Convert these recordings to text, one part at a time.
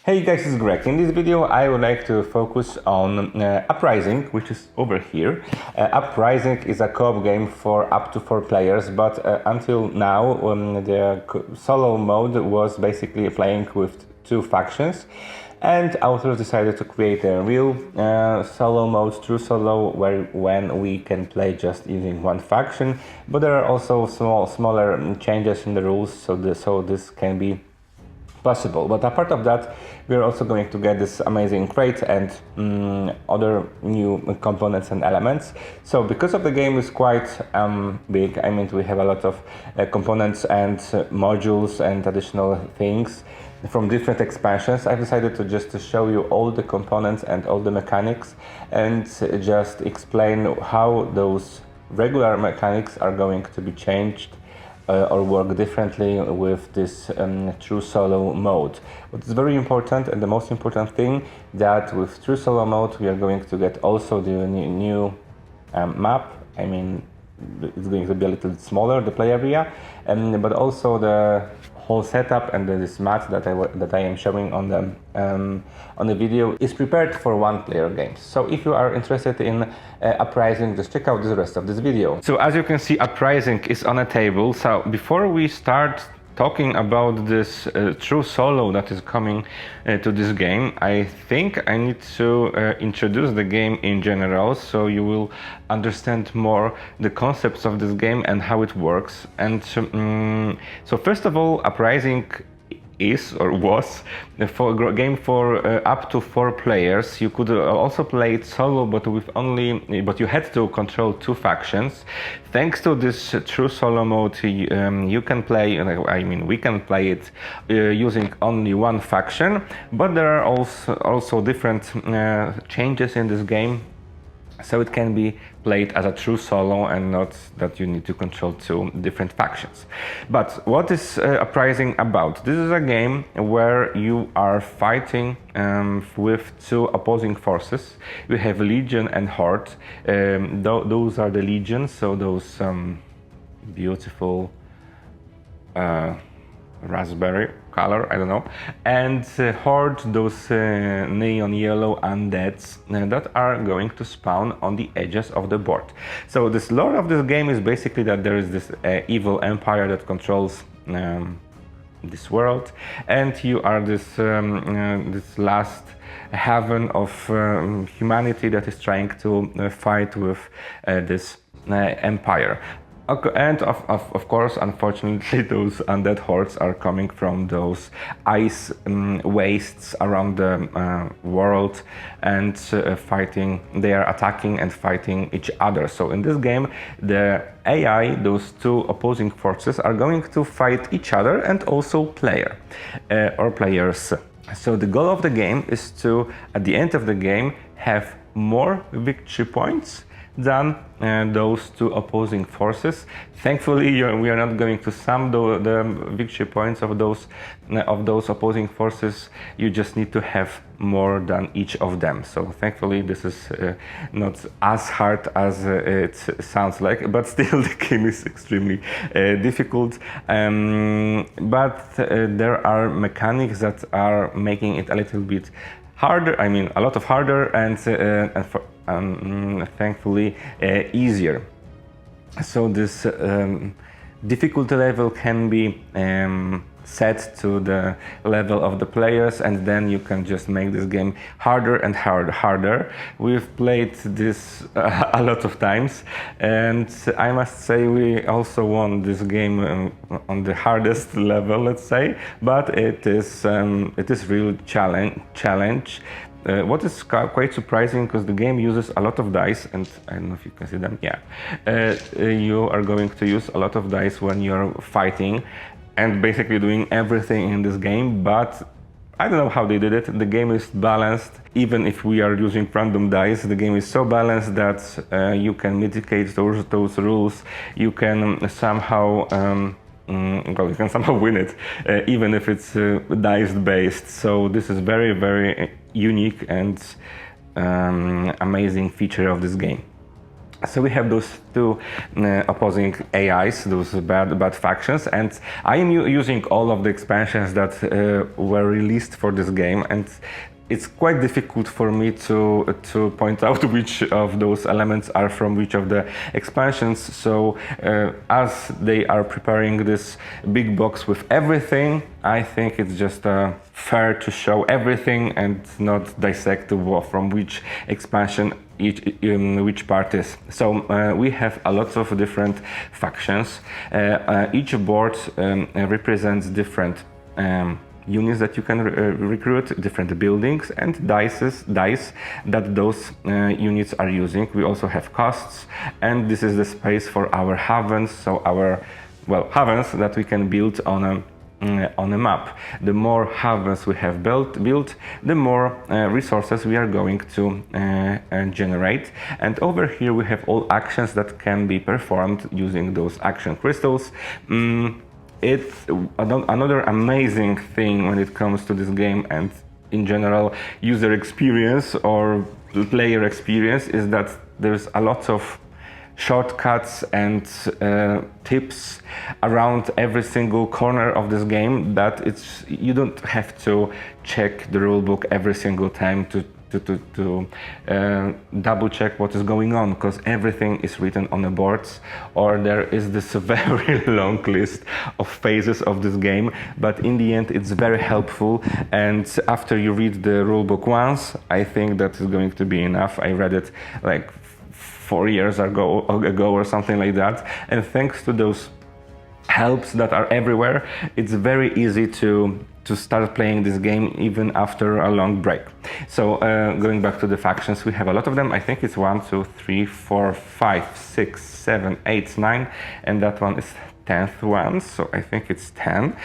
Hey guys, it's Greg. In this video I would like to focus on Uprising, which is over here. Uprising is a co-op game for up to 4 players, but until now the solo mode was basically playing with 2 factions, and authors decided to create a real solo mode, true solo, when we can play just using 1 faction, but there are also smaller changes in the rules, so this can be possible. But apart of that, we are also going to get this amazing crate and other new components and elements. So because of the game is quite big, I mean we have a lot of components and modules and additional things from different expansions, I've decided to just show you all the components and all the mechanics and just explain how those regular mechanics are going to be changed or work differently with this true solo mode. But it's very important, and the most important thing, that with true solo mode we are going to get also the new map. I mean, it's going to be a little smaller, the play area, but also the whole setup and this map that I am showing on the video is prepared for 1-player games. So if you are interested in Uprising, just check out the rest of this video. So as you can see, Uprising is on a table. So before we start talking about this true solo that is coming to this game, I think I need to introduce the game in general, so you will understand more the concepts of this game and how it works. And so first of all, Uprising is or was a game for up to 4 players. You could also play it solo, but you had to control 2 factions. Thanks to this true solo mode, you can play. I mean, we can play it using only 1 faction, but there are also different changes in this game. So it can be played as a true solo and not that you need to control 2 different factions. But what is Uprising about? This is a game where you are fighting with 2 opposing forces. You have Legion and Horde. Those are the Legions, so those beautiful raspberry color, I don't know, and Horde, those neon yellow undeads that are going to spawn on the edges of the board. So this lore of this game is basically that there is this evil empire that controls this world, and you are this last haven of humanity that is trying to fight with this empire. And of course, unfortunately, those undead hordes are coming from those ice wastes around the world and fighting. They are attacking and fighting each other. So in this game, the AI, those 2 opposing forces, are going to fight each other and also players. So the goal of the game is to, at the end of the game, have more victory points than those 2 opposing forces. Thankfully, we are not going to sum the victory points of those opposing forces. You just need to have more than each of them. So thankfully, this is not as hard as it sounds like, but still the game is extremely difficult. But there are mechanics that are making it a little bit harder. I mean, a lot of harder, and thankfully easier. So this difficulty level can be set to the level of the players, and then you can just make this game harder and harder. We've played this a lot of times, and I must say we also won this game on the hardest level, let's say, but it is real challenge. What is quite surprising, because the game uses a lot of dice, and I don't know if you can see them. Yeah, you are going to use a lot of dice when you're fighting and basically doing everything in this game, but I don't know how they did it. The game is balanced. Even if we are using random dice, the game is so balanced that you can mitigate those rules. You can somehow you can somehow win it, even if it's dice based. So this is very, very unique and amazing feature of this game. So we have those two opposing AIs, those bad factions, and I am using all of the expansions that were released for this game, and it's quite difficult for me to point out which of those elements are from which of the expansions. So as they are preparing this big box with everything, I think it's just fair to show everything and not dissect from which expansion which part is. So we have a lot of different factions. Each board represents different units that you can recruit, different buildings, and dice that those units are using. We also have costs, and this is the space for our havens, so our havens that we can build on a map. The more havens we have built, the more resources we are going to generate. And over here we have all actions that can be performed using those action crystals. It's another amazing thing when it comes to this game and in general user experience or player experience is that there's a lot of shortcuts and tips around every single corner of this game that you don't have to check the rulebook every single time to double check what is going on, because everything is written on the boards, or there is this very long list of phases of this game, but in the end it's very helpful. And after you read the rulebook once, I think that is going to be enough. I read it like 4 years ago or something like that, and thanks to those helps that are everywhere, it's very easy to start playing this game even after a long break. So going back to the factions, we have a lot of them. I think it's 1, 2, 3, 4, 5, 6, 7, 8, 9, and that one is 10th one, so I think it's 10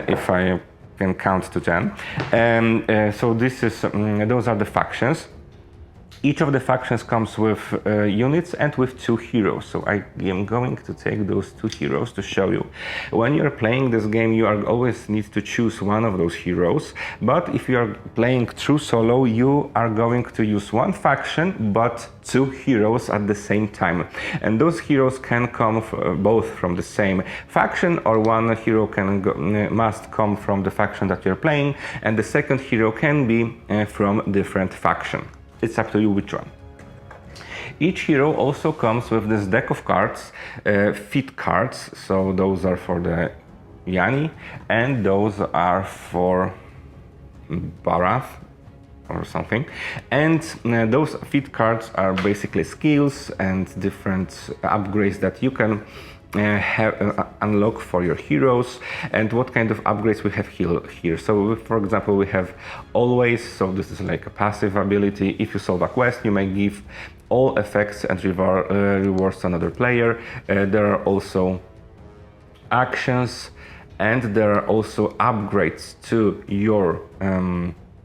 if I can count to 10. So this is those are the factions. Each of the factions comes with units and with 2 heroes. So I am going to take those 2 heroes to show you. When you're playing this game, you always need to choose one of those heroes. But if you are playing true solo, you are going to use one faction, but 2 heroes at the same time. And those heroes can come both from the same faction, or one hero must come from the faction that you're playing, and the second hero can be from different faction. It's up to you which one. Each hero also comes with this deck of cards, fit cards, so those are for the Yani, and those are for Barath or something. And those fit cards are basically skills and different upgrades that you can unlock for your heroes. And what kind of upgrades we have here? So for example, we have always, so this is like a passive ability. If you solve a quest, you may give all effects and rewards to another player. There are also actions, and there are also upgrades to your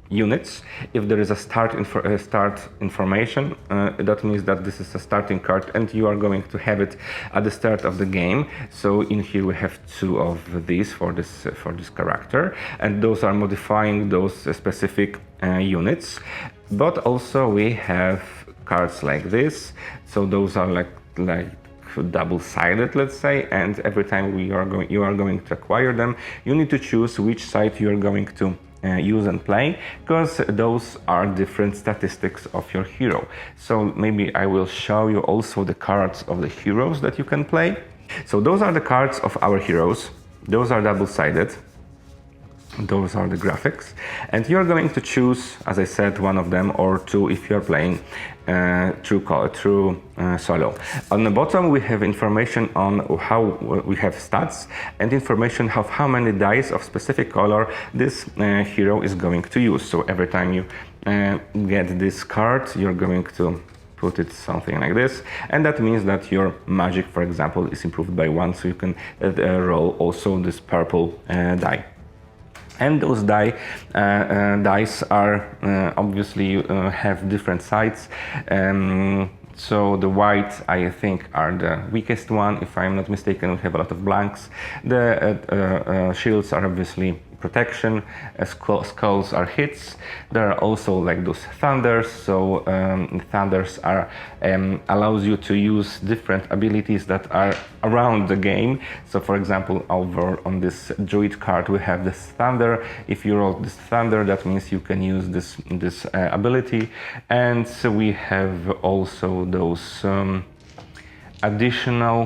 units. If there is a start information, that means that this is a starting card and you are going to have it at the start of the game. So in here we have 2 of these for this character, and those are modifying those specific units. But also we have cards like this, so those are like double-sided, let's say, and every time you are going to acquire them, you need to choose which side you are going to use and play, because those are different statistics of your hero. So maybe I will show you also the cards of the heroes that you can play. So those are the cards of our heroes. Those are double-sided. Those are the graphics, and you're going to choose, as I said, one of them or 2 if you're playing through solo. On the bottom we have information on how we have stats and information of how many dice of specific color this hero is going to use. So every time you get this card, you're going to put it something like this, and that means that your magic, for example, is improved by 1, so you can roll also this purple die. And those dice are obviously have different sides. So the white, I think, are the weakest one. If I'm not mistaken, we have a lot of blanks. The shields are obviously protection. Skulls are hits. There are also like those thunders. So thunders are allows you to use different abilities that are around the game. So for example, over on this druid card we have this thunder. If you roll this thunder, that means you can use this ability. And so we have also those additional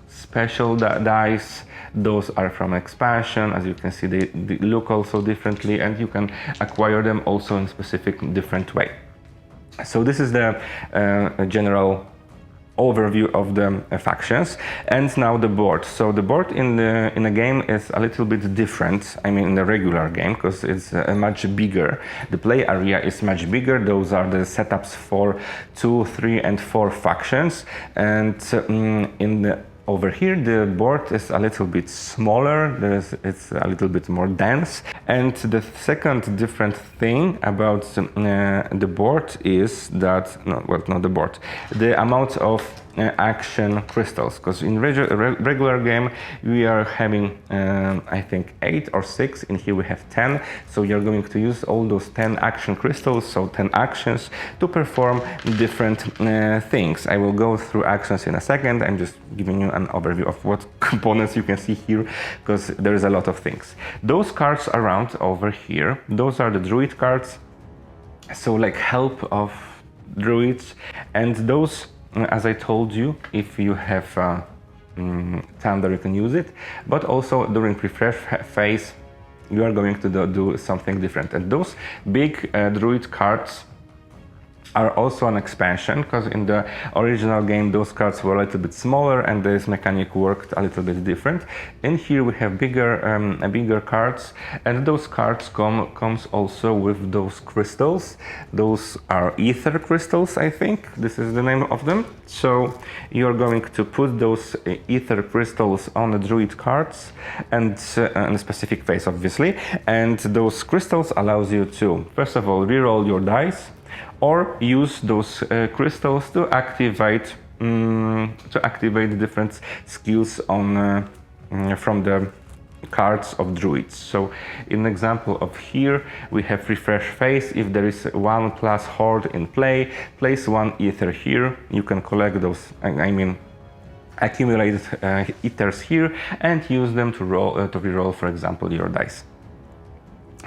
special dice. Those are from expansion. As you can see, they look also differently, and you can acquire them also in specific different way. So this is the general overview of the factions. And now the board. So the board in a game is a little bit different. I mean, in the regular game, because it's much bigger. The play area is much bigger. Those are the setups for 2, 3, and 4 factions. And over here, the board is a little bit smaller. It's a little bit more dense. And the second different thing about the board is that, not the board, the amount of action crystals, because in regular game we are having I think 8 or 6. In here we have 10, so you're going to use all those 10 action crystals, so 10 actions to perform different things. I will go through actions in a second. I'm just giving you an overview of what components you can see here, because there is a lot of things. Those cards around over here, those are the druid cards, so like help of druids. And those, as I told you, if you have thunder, you can use it, but also during refresh phase you are going to do something different. And those big druid cards are also an expansion, because in the original game those cards were a little bit smaller and this mechanic worked a little bit different. In here we have bigger cards, and those cards comes also with those crystals. Those are ether crystals, I think this is the name of them. So you're going to put those ether crystals on the druid cards, and in a specific phase obviously, and those crystals allows you to first of all reroll your dice, or use those crystals to activate different skills on from the cards of druids. So in example of here we have refresh phase. If there is 1+ horde in play, place 1 ether here. You can collect those, I mean accumulate ethers here, and use them to reroll, for example, your dice.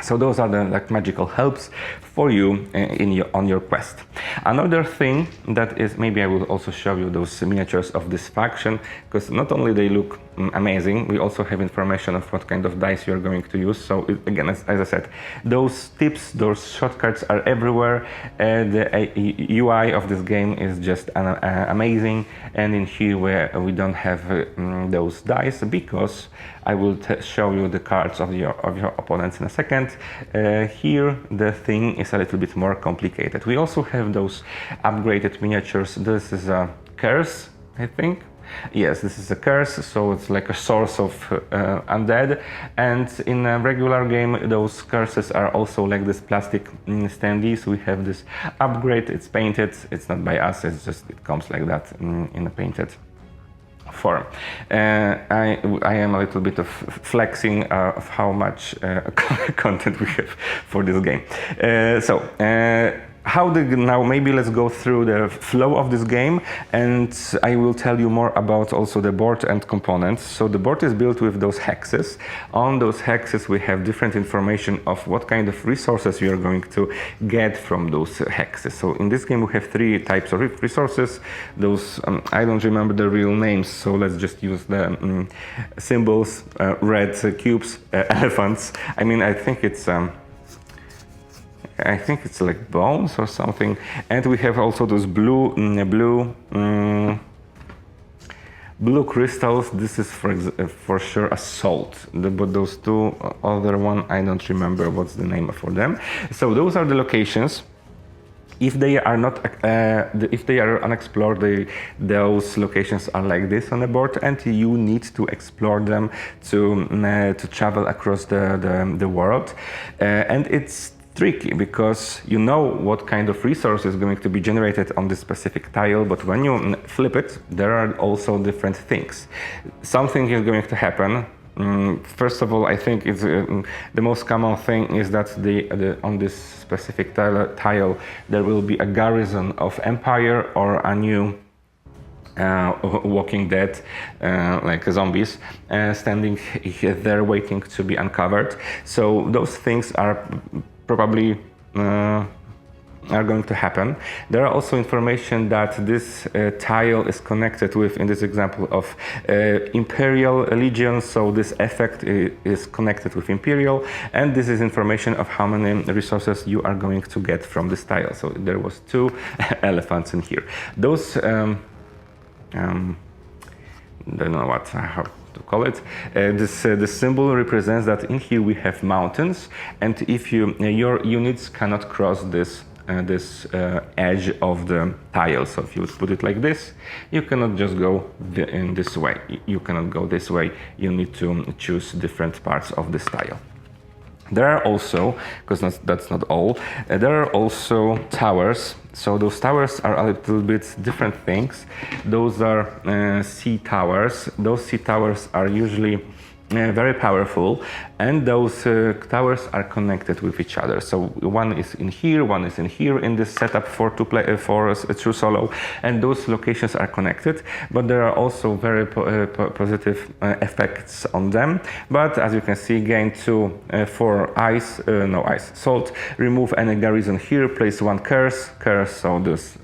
So those are the magical helps for you on your quest. Another thing that is, maybe I will also show you those miniatures of this faction, because not only they look amazing, we also have information of what kind of dice you are going to use. So again, as I said, those tips, those shortcuts are everywhere. The UI of this game is just amazing. And in here we don't have those dice, because I will show you the cards of your opponents in a second. Here the thing is a little bit more complicated. We also have those upgraded miniatures. This is a curse, I think. Yes, this is a curse, so it's like a source of undead. And in a regular game, those curses are also like this plastic standees. We have this upgrade. It's painted. It's not by us. It's just, it comes like that in a painted form. I am a little bit of flexing of how much content we have for this game. Now maybe let's go through the flow of this game, and I will tell you more about also the board and components. So the board is built with those hexes. On those hexes we have different information of what kind of resources you are going to get from those hexes. So in this game we have 3 types of resources. Those I don't remember the real names, so let's just use the symbols. Red cubes, elephants. I mean, I think it's like bones or something. And we have also those blue crystals. This is for sure a salt. But those 2 other one, I don't remember what's the name for them. So those are the locations. If they are not, if they are unexplored, those locations are like this on the board, and you need to explore them to travel across the world. And it's tricky, because you know what kind of resource is going to be generated on this specific tile, but when you flip it, there are also different things. Something is going to happen First of all, I think it's the most common thing is that on this specific tile there will be a garrison of Empire or a new Walking Dead, like zombies, standing there waiting to be uncovered. So those things are probably are going to happen. There are also information that this tile is connected with, in this example, of Imperial Legion, so this effect is connected with Imperial, and this is information of how many resources you are going to get from this tile. So there was 2 elephants in here. Those don't know how to call it. This symbol represents that in here we have mountains, and if your units cannot cross this edge of the tile. So if you would put it like this, you cannot just go in this way. You cannot go this way. You need to choose different parts of this tile. There are also, because that's not all, there are also towers. So those towers are a little bit different things. Those are sea towers. Those sea towers are usually very powerful, and those towers are connected with each other. So one is in here, one is in here in this setup for a true solo, and those locations are connected. But there are also very positive effects on them. But as you can see, gain 2 for salt. Remove any garrison here. Place 1 curse. So those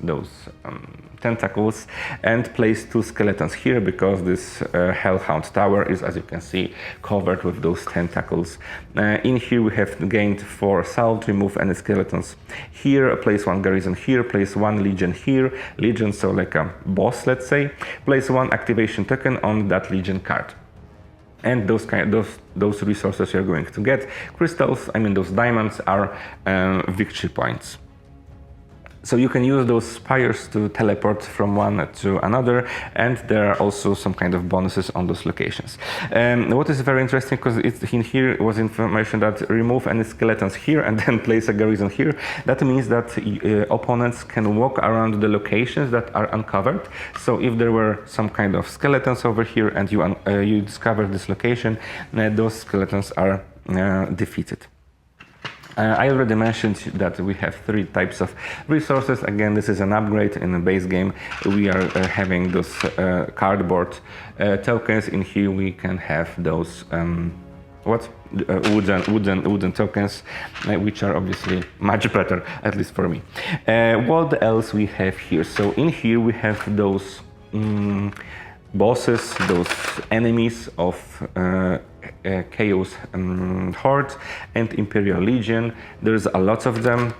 tentacles, and place 2 skeletons here, because this Hellhound Tower is, as you can see, covered with those tentacles. In here we have gained 4 salt. Remove any skeletons here. Place 1 garrison here. Place 1 legion here. Legion, so like a boss, let's say. Place 1 activation token on that legion card. And those resources you're going to get. Crystals, I mean those diamonds, are victory points. So you can use those spires to teleport from one to another, and there are also some kind of bonuses on those locations. What is very interesting, because in here was information that remove any skeletons here and then place a garrison here. That means that opponents can walk around the locations that are uncovered. So if there were some kind of skeletons over here and you discover this location, those skeletons are defeated. I already mentioned that we have 3 types of resources. Again, this is an upgrade in the base game. We are having those cardboard tokens. In here we can have those wooden tokens, which are obviously much better, at least for me. What else we have here? So in here we have those bosses, those enemies of Chaos Horde and Imperial Legion. There's a lot of them,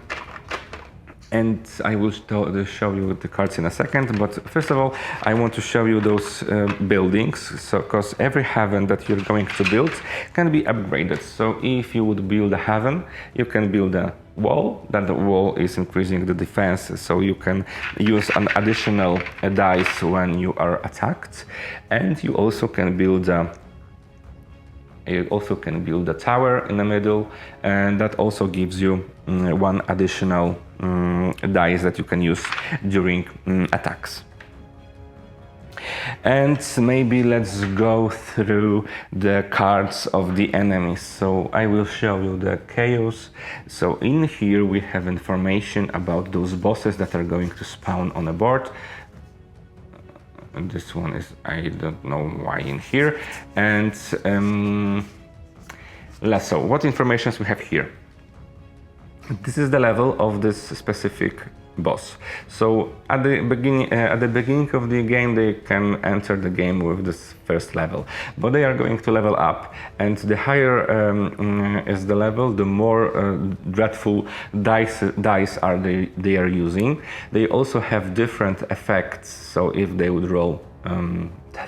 and I will show you the cards in a second. But first of all, I want to show you those buildings. So, because every haven that you're going to build can be upgraded. So if you would build a haven, you can build a wall. That the wall is increasing the defense, so you can use an additional dice when you are attacked, and you also can build a tower in the middle, and that also gives you 1 additional dice that you can use during attacks. And maybe let's go through the cards of the enemies. So I will show you the chaos. So in here we have information about those bosses that are going to spawn on a board. And this one is, I don't know why in here. And so what informations we have here? This is the level of this specific boss. So at the beginning of the game, they can enter the game with this first level, but they are going to level up, and the higher is the level, the more dreadful dice are they are using. They also have different effects. So if they would roll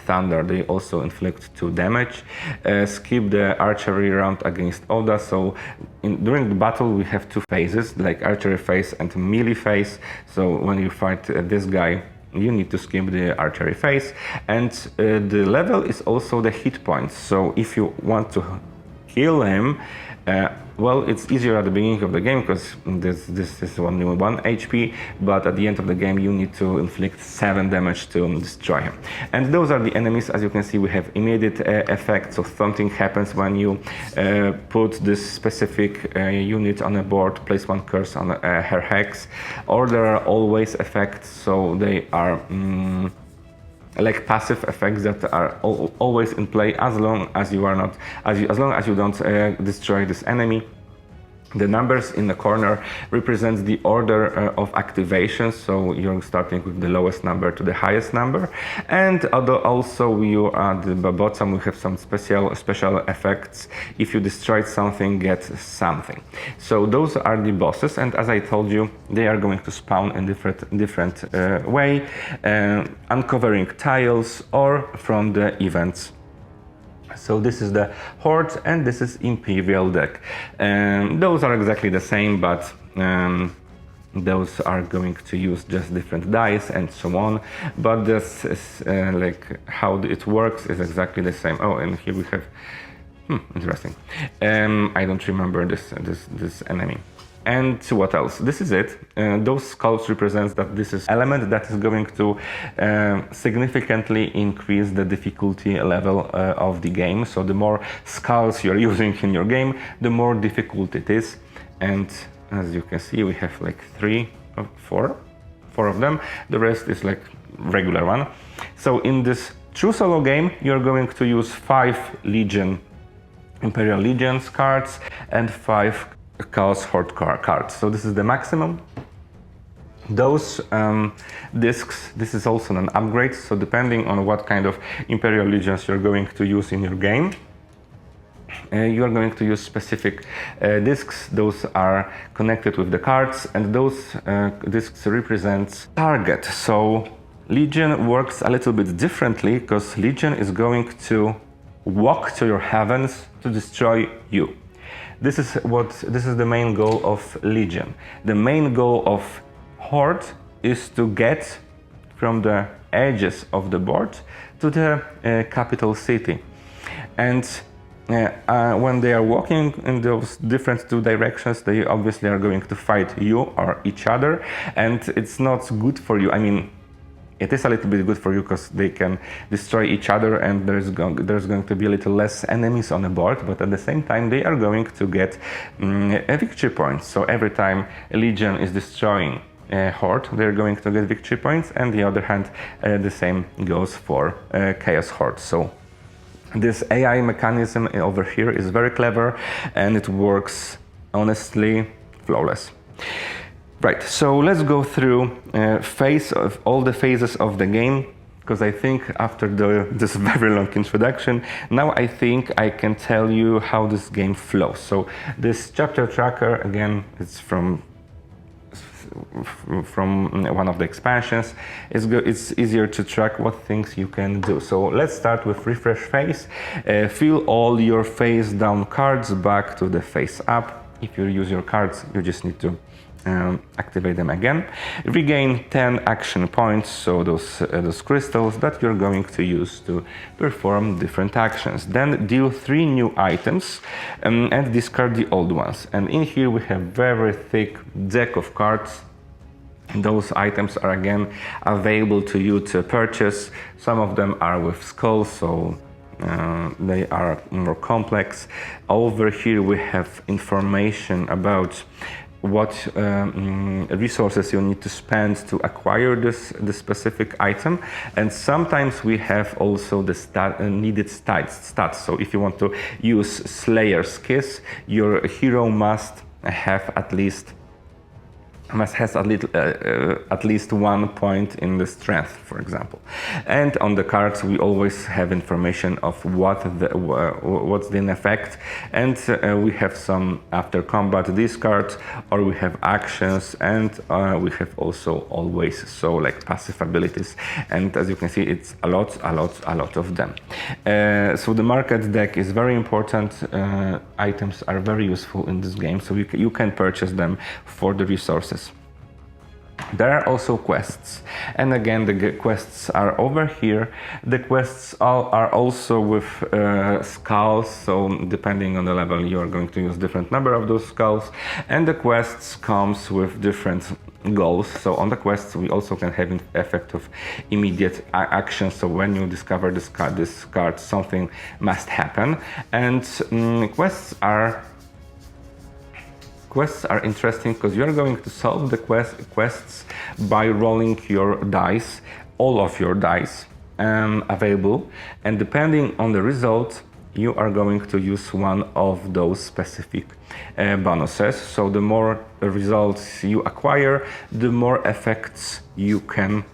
thunder, they also inflict 2 damage. Skip the archery round against Oda. So during the battle we have 2 phases, like archery phase and melee phase. So when you fight this guy, you need to skip the archery phase. And the level is also the hit points. So if you want to kill him, well, it's easier at the beginning of the game because this is only 1 HP, but at the end of the game you need to inflict 7 damage to destroy him. And those are the enemies. As you can see, we have immediate effects, so something happens when you put this specific unit on a board, place 1 curse on her hex, or there are always effects, so they are like passive effects that are always in play as long as you are not, as long as you don't destroy this enemy. The numbers in the corner represent the order of activation, so you're starting with the lowest number to the highest number. And also you at the bottom we have some special effects. If you destroy something, get something. So those are the bosses, and as I told you, they are going to spawn in different way, uncovering tiles or from the events. So this is the Horde and this is Imperial deck. Those are exactly the same, but those are going to use just different dice and so on. But this is like how it works is exactly the same. Oh, and here we have interesting. I don't remember this enemy. And what else? This is it. Those skulls represent that this is element that is going to significantly increase the difficulty level of the game. So the more skulls you're using in your game, the more difficult it is. And as you can see, we have like 4 of them. The rest is like regular one. So in this true solo game, you're going to use 5 Imperial Legions cards and 5 Chaos Horde cards. So this is the maximum. Those discs, this is also an upgrade, so depending on what kind of Imperial Legions you're going to use in your game, you are going to use specific discs. Those are connected with the cards, and those discs represent target. So Legion works a little bit differently because Legion is going to walk to your heavens to destroy you. This is the main goal of Legion. The main goal of Horde is to get from the edges of the board to the capital city. And when they are walking in those different 2 directions, they obviously are going to fight you or each other, and it's not good for you. I mean, it is a little bit good for you because they can destroy each other and there's going to be a little less enemies on the board, but at the same time they are going to get a victory points. So every time a Legion is destroying a Horde, they're going to get victory points, and on the other hand the same goes for Chaos Horde. So this AI mechanism over here is very clever and it works honestly flawless. Right, so let's go through all the phases of the game, because I think after this very long introduction, now I think I can tell you how this game flows. So this chapter tracker, again, it's from one of the expansions. It's easier to track what things you can do. So let's start with refresh phase. Fill all your face down cards back to the face up. If you use your cards, you just need to activate them again. Regain 10 action points, so those crystals that you're going to use to perform different actions. Then deal 3 new items and discard the old ones. And in here we have very thick deck of cards. Those items are again available to you to purchase. Some of them are with skulls, so they are more complex. Over here we have information about what resources you need to spend to acquire this specific item, and sometimes we have also the needed stats. So if you want to use Slayer's Kiss, your hero must have at least at least 1 point in the strength, for example. And on the cards we always have information of what's the effect, and we have some after combat discards, or we have actions, and we have also always so like passive abilities, and as you can see it's a lot of them. So the market deck is very important. Items are very useful in this game, so you can purchase them for the resources. There are also quests, and again the quests are over here. The quests are also with skulls, so depending on the level you are going to use different number of those skulls, and the quests comes with different goals. So on the quests we also can have an effect of immediate action, so when you discover this card something must happen. And quests are interesting because you are going to solve the quests by rolling your dice, all of your dice available, and depending on the result you are going to use one of those specific bonuses. So the more results you acquire, the more effects you can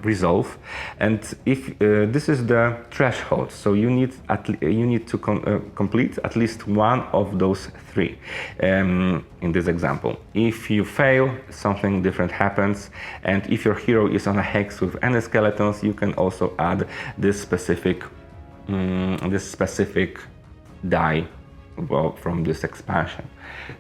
resolve. And if this is the threshold, so you need to complete at least one of those three. In this example, if you fail, something different happens, and if your hero is on a hex with any skeletons, you can also add this specific die from this expansion.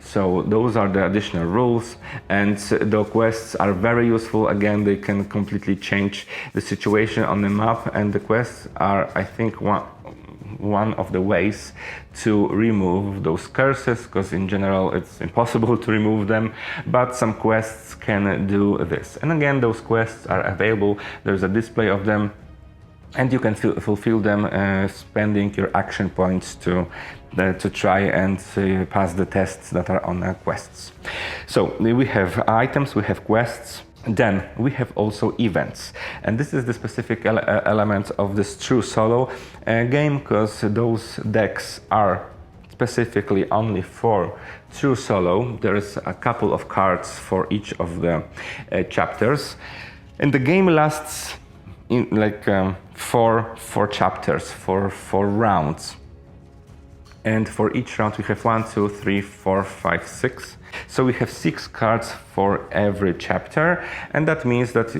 So those are the additional rules, and the quests are very useful. Again, they can completely change the situation on the map, and the quests are, I think, one of the ways to remove those curses, because in general it's impossible to remove them, but some quests can do this. And again, those quests are available. There's a display of them, and you can fulfill them spending your action points to try and pass the tests that are on quests. So we have items, we have quests, then we have also events, and this is the specific element of this true solo game, because those decks are specifically only for true solo. There is a couple of cards for each of the chapters, and the game lasts in like four chapters, four rounds, and for each round we have 1, 2, 3, 4, 5, 6. So we have 6 cards for every chapter, and that means that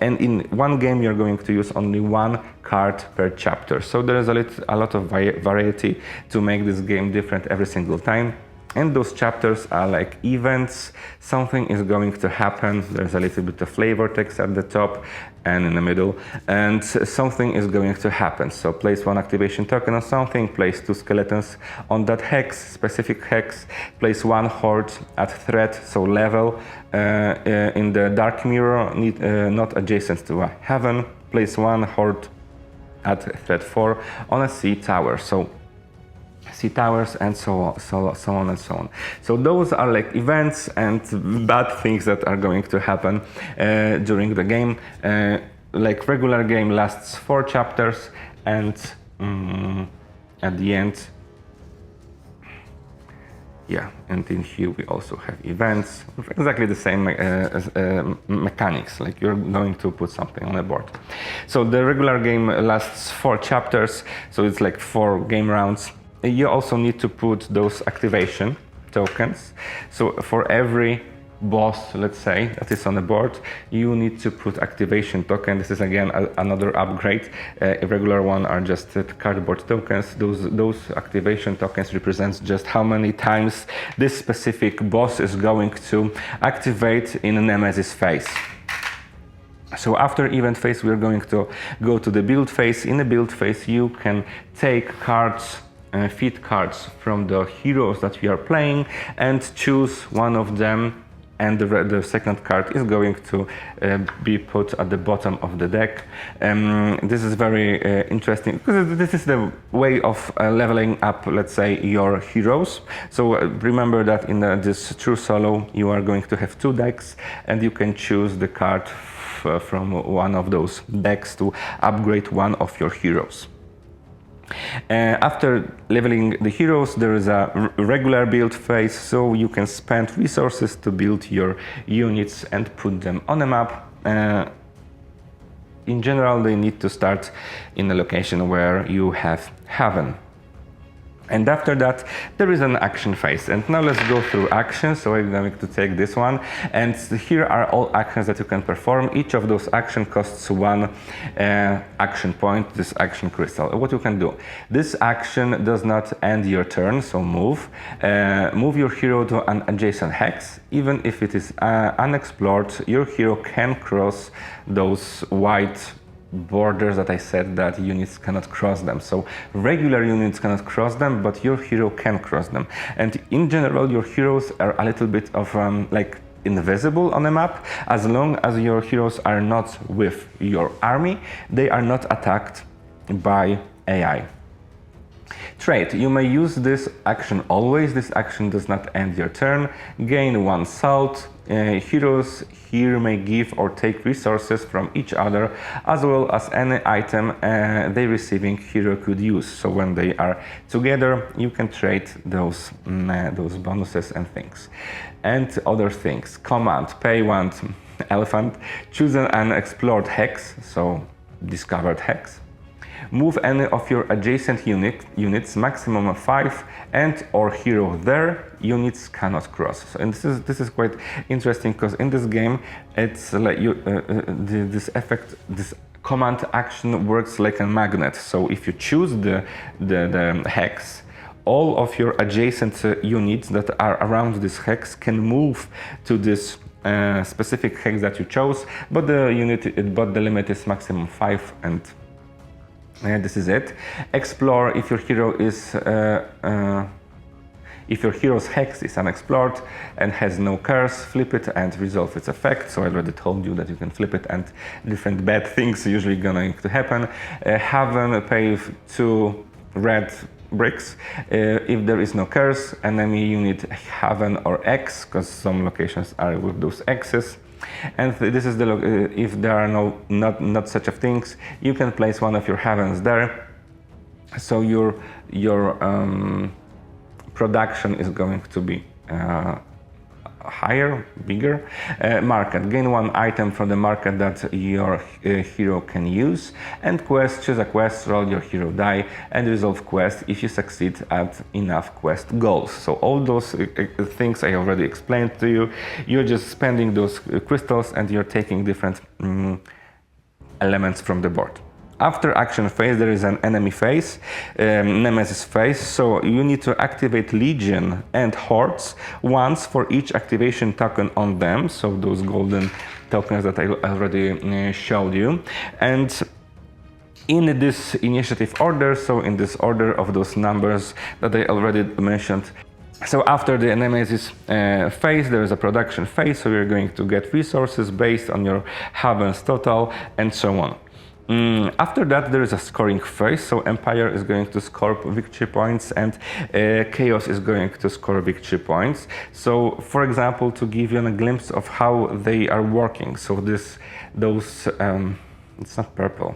and in one game you're going to use only 1 card per chapter. So there is a lot of variety to make this game different every single time. And those chapters are like events. Something is going to happen. There's a little bit of flavor text at the top and in the middle, and something is going to happen. So place 1 activation token on something, place 2 skeletons on that hex, specific hex, place 1 horde at threat, so level in the dark mirror, not adjacent to a heaven, place 1 horde at threat 4 on a sea tower. So sea towers, and so on and so on. So those are like events and bad things that are going to happen during the game. Like regular game lasts 4 chapters, and at the end, and in here we also have events with exactly the same mechanics, like you're going to put something on the board. So the regular game lasts 4 chapters, so it's like 4 game rounds. You also need to put those activation tokens. So for every boss, let's say, that is on the board, you need to put activation token. This is again another upgrade. A regular one are just cardboard tokens. Those activation tokens represents just how many times this specific boss is going to activate in a Nemesis phase. So after event phase, we're going to go to the build phase. In the build phase, you can take cards, feed cards from the heroes that we are playing, and choose one of them, and the second card is going to be put at the bottom of the deck. This is very interesting, because this is the way of leveling up, let's say, your heroes. So remember that in this true solo you are going to have 2 decks, and you can choose the card from one of those decks to upgrade one of your heroes. After leveling the heroes, there is a regular build phase, so you can spend resources to build your units and put them on a map. In general, they need to start in a location where you have heaven. And after that, there is an action phase. And now let's go through actions. So I'm going to take this one. And here are all actions that you can perform. Each of those actions costs one action point, this action crystal. What you can do. This action does not end your turn, so move. Move your hero to an adjacent hex. Even if it is unexplored, your hero can cross those white borders that I said that units cannot cross them. So regular units cannot cross them, but your hero can cross them. And in general, your heroes are a little bit of like invisible on a map. As long as your heroes are not with your army, they are not attacked by AI. Trait. You may use this action always. This action does not end your turn. Gain 1 salt. Heroes here may give or take resources from each other, as well as any item the receiving hero could use. So when they are together, you can trade those bonuses and things. And other things. Command. Pay 1 elephant. Choose an unexplored hex, so discovered hex. Move any of your adjacent units, maximum of 5, and or hero there, units cannot cross. So, and this is quite interesting because in this game, it's like this effect, this command action works like a magnet. So if you choose the hex, all of your adjacent units that are around this hex can move to this specific hex that you chose, but the limit is maximum 5, and this is it. Explore. If your hero is if your hero's hex is unexplored and has no curse, flip it and resolve its effect. So I already told you that you can flip it and different bad things are usually going to happen. Haven, pay 2 red bricks. If there is no curse, enemy unit Haven or X, because some locations are with those X's. And this is the if there are not such of things, you can place one of your heavens there. So your production is going to be higher, bigger. Market. Gain 1 item from the market that your hero can use. And quest. Choose a quest, roll your hero die, and resolve quest if you succeed at enough quest goals. So all those things I already explained to you. You're just spending those crystals and you're taking different elements from the board. After action phase, there is an enemy phase, nemesis phase. So you need to activate Legion and Hordes once for each activation token on them. So those golden tokens that I already showed you. And in this initiative order, so in this order of those numbers that I already mentioned. So after the nemesis phase, there is a production phase. So you're going to get resources based on your Haven's total and so on. After that, there is a scoring phase, so Empire is going to score victory points and Chaos is going to score victory points. So, for example, to give you a glimpse of how they are working, so it's not purple,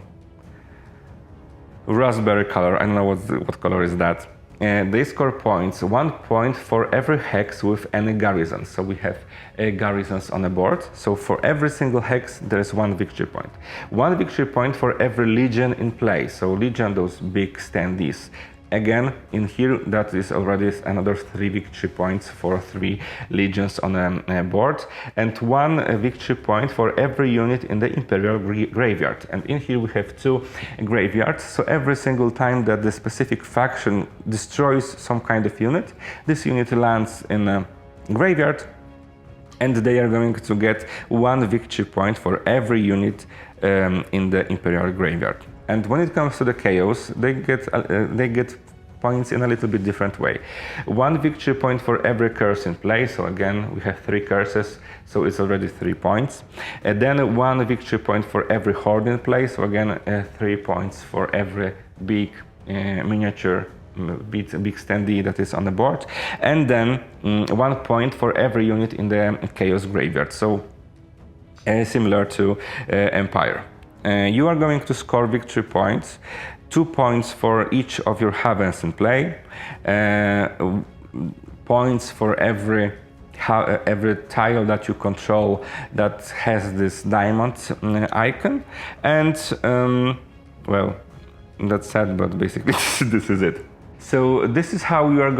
raspberry color, I don't know what color is that. They score points, 1 point for every hex with any garrison. So we have garrisons on the board. So for every single hex, there is 1 victory point. 1 victory point for every legion in play. So legion, those big standees. Again, in here, that is already another 3 victory points for 3 legions on a board, and 1 victory point for every unit in the Imperial graveyard. And in here we have 2 graveyards, so every single time that the specific faction destroys some kind of unit, this unit lands in a graveyard, and they are going to get 1 victory point for every unit in the Imperial graveyard. And when it comes to the Chaos, they get points in a little bit different way. 1 victory point for every curse in play. So again, we have 3 curses, so it's already 3 points. And then 1 victory point for every horde in play. So again, 3 points for every big miniature, big standee that is on the board. And then 1 point for every unit in the Chaos graveyard. So similar to Empire. You are going to score victory points, 2 points for each of your havens in play, points for every tile that you control that has this diamond icon, and well, that's sad, but basically this is it. So this is how you are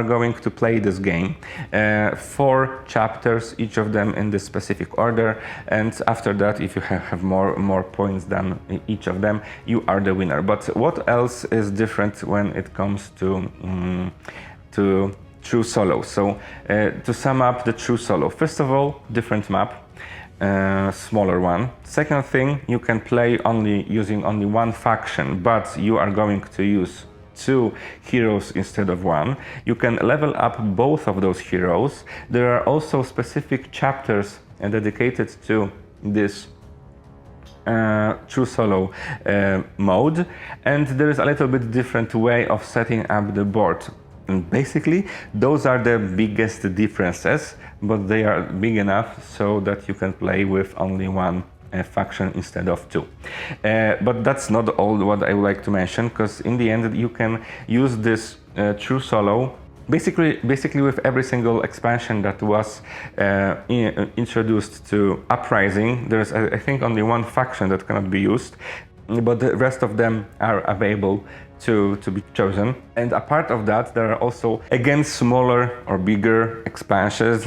going to play this game. 4 chapters, each of them in this specific order, and after that, if you have more points than each of them, you are the winner. But what else is different when it comes to true solo? So to sum up the true solo, first of all, different map. Smaller one. Second thing, you can play using only one faction, but you are going to use 2 heroes instead of 1. You can level up both of those heroes. There are also specific chapters dedicated to this true solo mode, and there is a little bit different way of setting up the board. And basically, those are the biggest differences, but they are big enough so that you can play with only one faction instead of 2. But that's not all what I would like to mention, because in the end you can use this true solo basically with every single expansion that was introduced to Uprising. There's I think only one faction that cannot be used, but the rest of them are available to be chosen. And apart of that, there are also again smaller or bigger expansions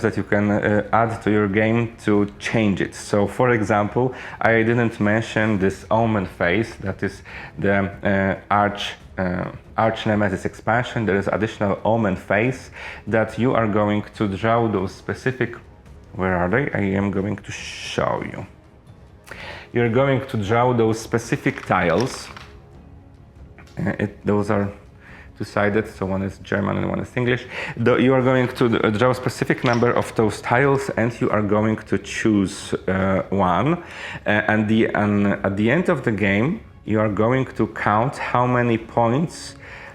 that you can add to your game to change it. So for example, I didn't mention this Omen phase, that is the Arch Nemesis expansion. There is additional Omen phase that you are going to draw those specific, where are they? I am going to show you. You're going to draw those specific tiles. Those are two-sided, so one is German and one is English. You are going to draw a specific number of those tiles, and you are going to choose one. And at the end of the game, you are going to count how many points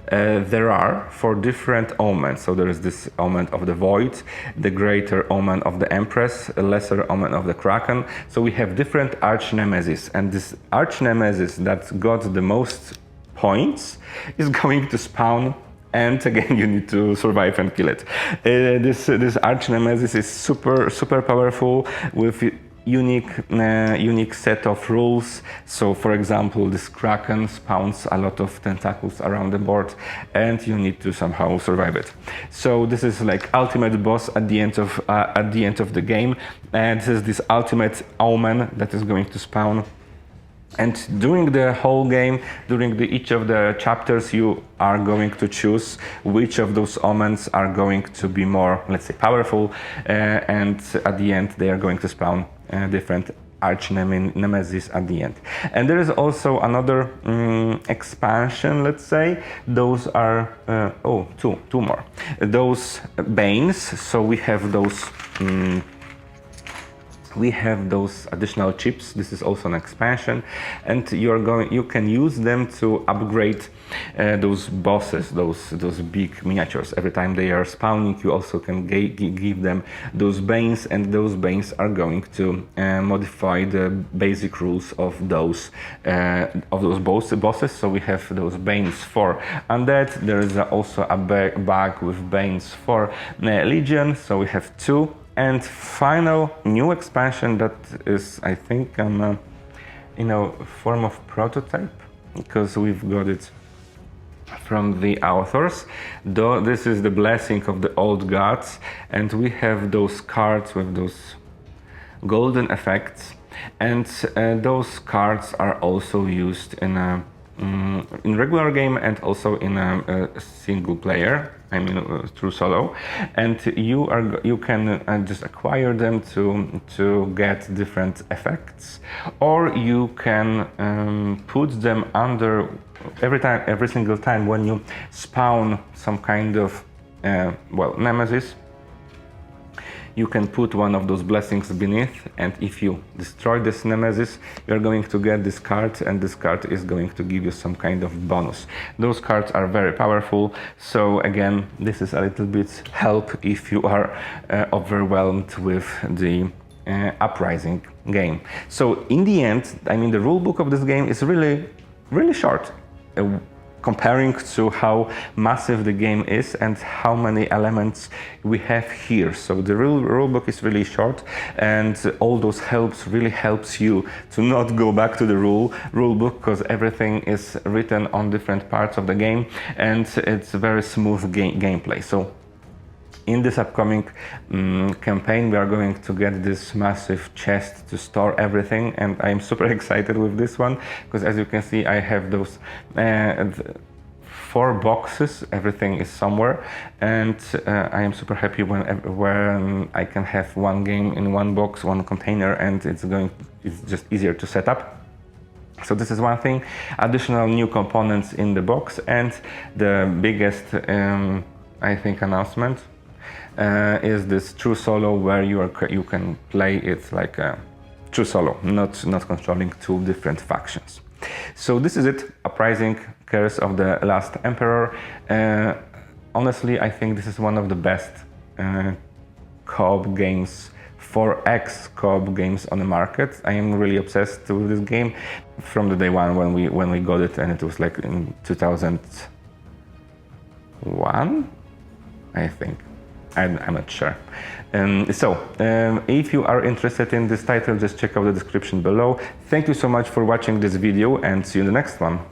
there are for different omens. So there is this omen of the Void, the greater omen of the Empress, a lesser omen of the Kraken. So we have different arch nemesis, and this arch nemesis that got the most points is going to spawn, and again you need to survive and kill it. This arch nemesis is super powerful with unique set of rules. So for example, this Kraken spawns a lot of tentacles around the board, and you need to somehow survive it. So this is like ultimate boss at the end of the game, and this is this ultimate omen that is going to spawn. And during the whole game, during each of the chapters, you are going to choose which of those omens are going to be more, let's say, powerful, and at the end they are going to spawn different arch nemesis at the end. And there is also another expansion, let's say. Those are two more. Those Banes. So we have those. We have those additional chips. This is also an expansion, and you can use them to upgrade those bosses, those big miniatures. Every time they are spawning, you also can give them those Banes, and those Banes are going to modify the basic rules of those bosses. So we have those Banes for Undead. There is also a bag with Banes for Legion. So we have 2. And final new expansion that is, I think, in a form of prototype, because we've got it from the authors. Though this is the Blessing of the Old Gods, and we have those cards with those golden effects, and those cards are also used in regular game and also in a single player. I mean, through solo, and you can just acquire them to get different effects, or you can put them under every single time when you spawn some kind of nemesis. You can put one of those blessings beneath, and if you destroy this nemesis, you're going to get this card, and this card is going to give you some kind of bonus. Those cards are very powerful, so again, this is a little bit help if you are overwhelmed with the Uprising game. So in the end, I mean, the rule book of this game is really short. comparing to how massive the game is and how many elements we have here. So the rule book is really short, and all those helps really helps you to not go back to the rule book, because everything is written on different parts of the game, and it's very smooth gameplay. So in this upcoming campaign, we are going to get this massive chest to store everything, and I'm super excited with this one, because as you can see, I have those 4 boxes, everything is somewhere, and I am super happy when I can have one game in one box, one container, and it's just easier to set up. So this is one thing, additional new components in the box, and the biggest, I think, announcement is this true solo, where you can play it like a true solo, not controlling 2 different factions. So this is it, Uprising, Curse of the Last Emperor. Honestly, I think this is one of the best co-op games, 4X co-op games on the market. I am really obsessed with this game from the day one when we got it, and it was like in 2001, I think. I'm not sure. If you are interested in this title, just check out the description below. Thank you so much for watching this video, and see you in the next one.